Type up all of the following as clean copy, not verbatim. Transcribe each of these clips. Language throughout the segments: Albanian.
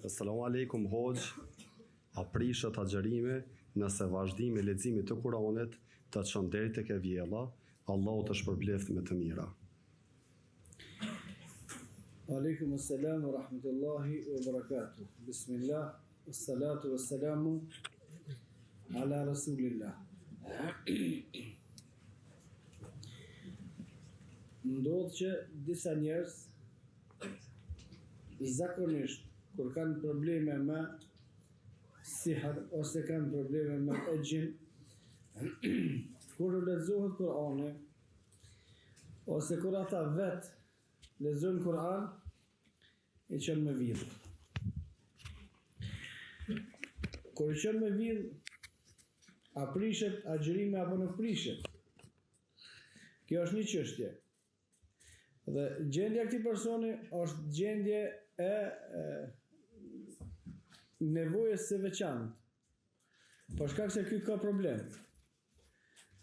Assalamu alaikum hoxh, a prishet agjerime nëse vazhdimi i leximit të Kuranit të çon deri tek e vjella, Allahu të shpërbleft me të mira. Aleikum assalam wa rahmatullahi wa barakatuh. Bismillah, wassalatu wassalamu ala rasulillah. Ndodh që disa njerëz zakonisht kur kanë probleme me sihr ose kanë probleme me gjin, kur lexohet Kurani ose kur ata vet lexojnë Kur'an, e qënë me vidhë. Kur e qënë me vidhë, a prishet agjerime apo nuk prishet? Kjo është një çështje. Dhe gjendja këtij personi është gjendje e nevojës së veçantë. Për shkak se ky ka problem.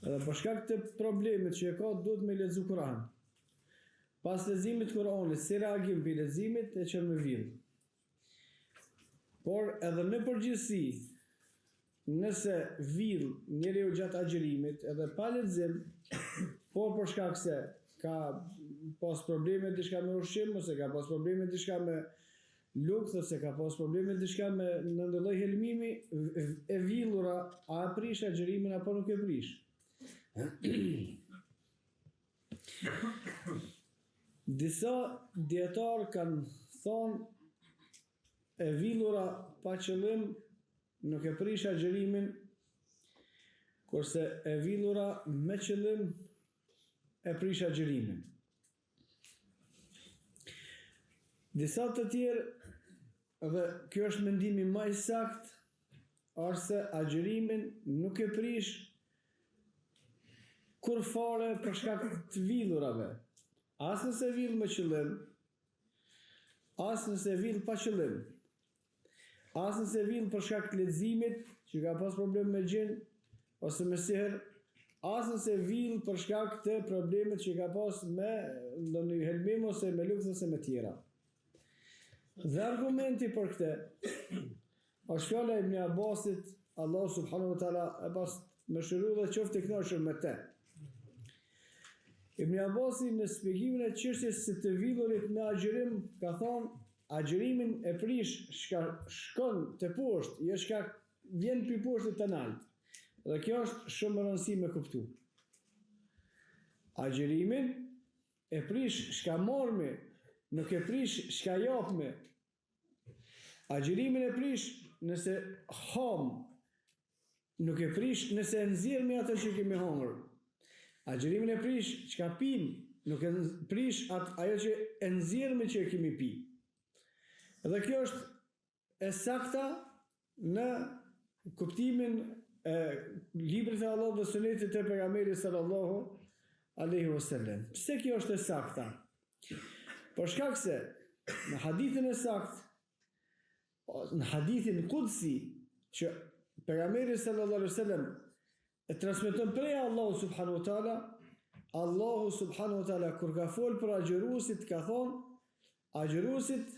Dhe për shkak të problemit që e ka, duhet me lexu Kur'an. Pas leximit të Kuranit, si reagim për leximit, e qënë me vidhë. Por edhe në përgjithësi, nëse vidh njeriu gjatë agjerimit, edhe pa lexim, por për shkak se ka pas probleme diçka me ushqim, ose ka pas probleme diçka me lukth, ose ka pas probleme diçka me në ndonjë helmimi, e vidhura, a prish agjerimin apo nuk e prish? Disa dietarë kanë thonë e vidhura pa qëllim nuk e prish agjerimin, kurse e vidhura me qëllim e prish agjerimin. Disa të tjerë, dhe kjo është mendimi më i saktë, është se agjerimin nuk e prish kur fare për shkak të vidhurave. As nëse vidh me qëllim, as nëse vidh pa qëllim, as nëse vidh për shkak të leximit, që ka pas problem me gjin, ose me sihr, as nëse vidh për shkak të problemet që ka pas me ndonjë helmim, ose me lukth, ose me tjera. Dhe argumenti për këtë është fjala e Ibn Abbasit, Allah subhanahu wa taala e pas më shëru dhe qoftë i kënaqur me të. Ibn Abbasi në shpjegimin e çështjes së të vidhurit me agjerim ka thonë, agjerimin e prish shkon të poshtë, jo shka vjen pi poshtë të naltë. Dhe kjo është shumë e rëndësishme me kuptu. Agjerimin e prish shka mormi, nuk e prish shka japme. Agjerimin e prish nëse ham, nuk e prish nëse nxjerrmi atë që kemi hangër. Agjerimin e prish çka pim, nuk e prish ajo që e nxjerrmi që e kemi pi. Dhe kjo është e sakta në kuptimin e librit të Allahut dhe sunetit të pejgamberit sallallahu alaihi wasallam. Pse kjo është e sakta? Për shkak se në hadithin e saktë, në hadithin kudsi që pejgamberi sallallahu alaihi wasallam e transmeton prej Allahu subhanahu wa taala, Allahu subhanahu wa taala kur ka fol për agjeruesit ka thonë, agjeruesit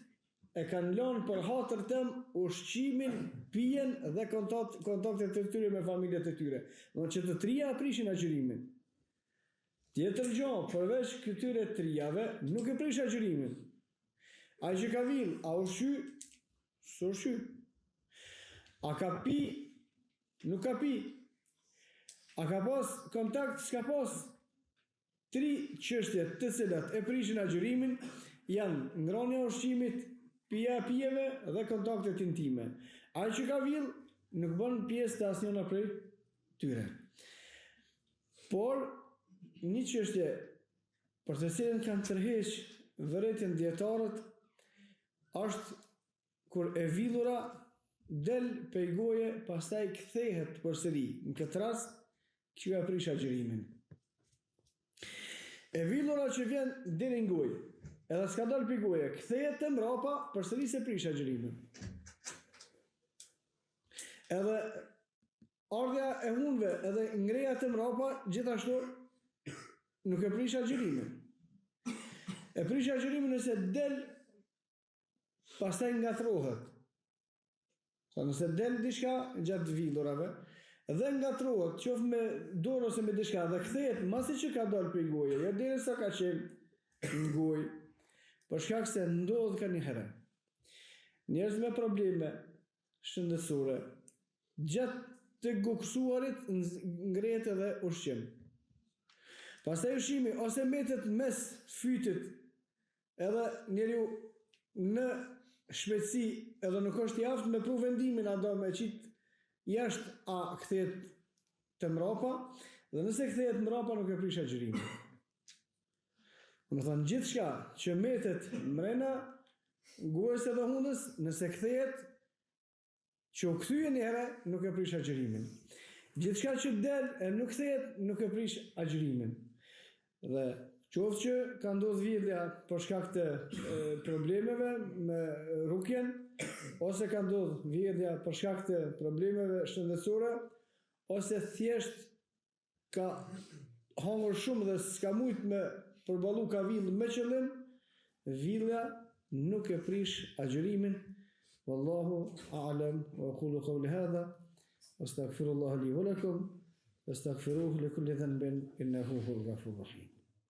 e kanë lënë për hatër tëm ushqimin, pijen dhe kontaktet të tyre me familjet e tyre. Do që të trija prishin agjerimin. Tjetër gjë, përveç këtyre trijave, nuk e prish agjerimin. Ai që ka vinë, a ushqy? S'ushqy. A ka pi? Nuk ka pi. A ka pas kontakt? S'ka pas. Tri çështje të cilat e prishin agjerimin janë ngrënia e ushqimit, pija e pijeve dhe kontaktet intime. Ai që ka vill nuk bën pjesë të asnjëna prej tyre. Por një çështje për të cilën kanë tërheq vërejtën dietarët është kur e vidhura del pej goje, pastaj kthehet përsëri. Në këtë rast që ka prish agjerimin. E vidhura që vjen deri në gojë, edhe s'ka dalë pej goje, kthehet te mbrapa, përsëri se prish agjerimin. Edhe ardha e hunve, edhe ngreja te mbrapa, gjithashtu nuk e prish agjerimin. E prish agjerimin nëse del, pastaj ngatrohet. Sa nëse del diçka gjatë villurave dhe ngatrohet, qoftë me dorë ose me diçka dhe kthehet masi që ka dalë prej goje, jo derisa ka qenë në gojë, për shkak se ndodh ka një herë. Njerëz me probleme shëndetësore gjatë të goksuarit ngrehet edhe ushqim. Pastaj ushqimi ose metet mes fytit edhe njeriu në shpejtësi edhe nuk është i aftë me pru vendimin a do me qit jashtë a kthehet të mrapa dhe nëse kthehet mrapa nuk e prish agjërimin. Do thënë gjithçka që metet mrena gojës edhe hundës, nëse kthehet që u kthye një herë nuk e prish agjërimin. Gjithçka që del e nuk kthehet nuk e prish agjërimin. Dhe qoftë që ka ndodhur vjedhja për shkak të problemeve me rukjen, ose ka ndodhur vjedhja për shkak të problemeve shëndetësore, ose thjesht ka hangur shumë dhe s'ka mujt me përballu ka vill me qëllim, villa nuk e prish agjërimin. Wallahu a'lam wa aqulu qawli hadha wastaghfirullaha li wa lakum wastaghfiruhu li kulli dhanbin innahu huwal ghafurur rahim.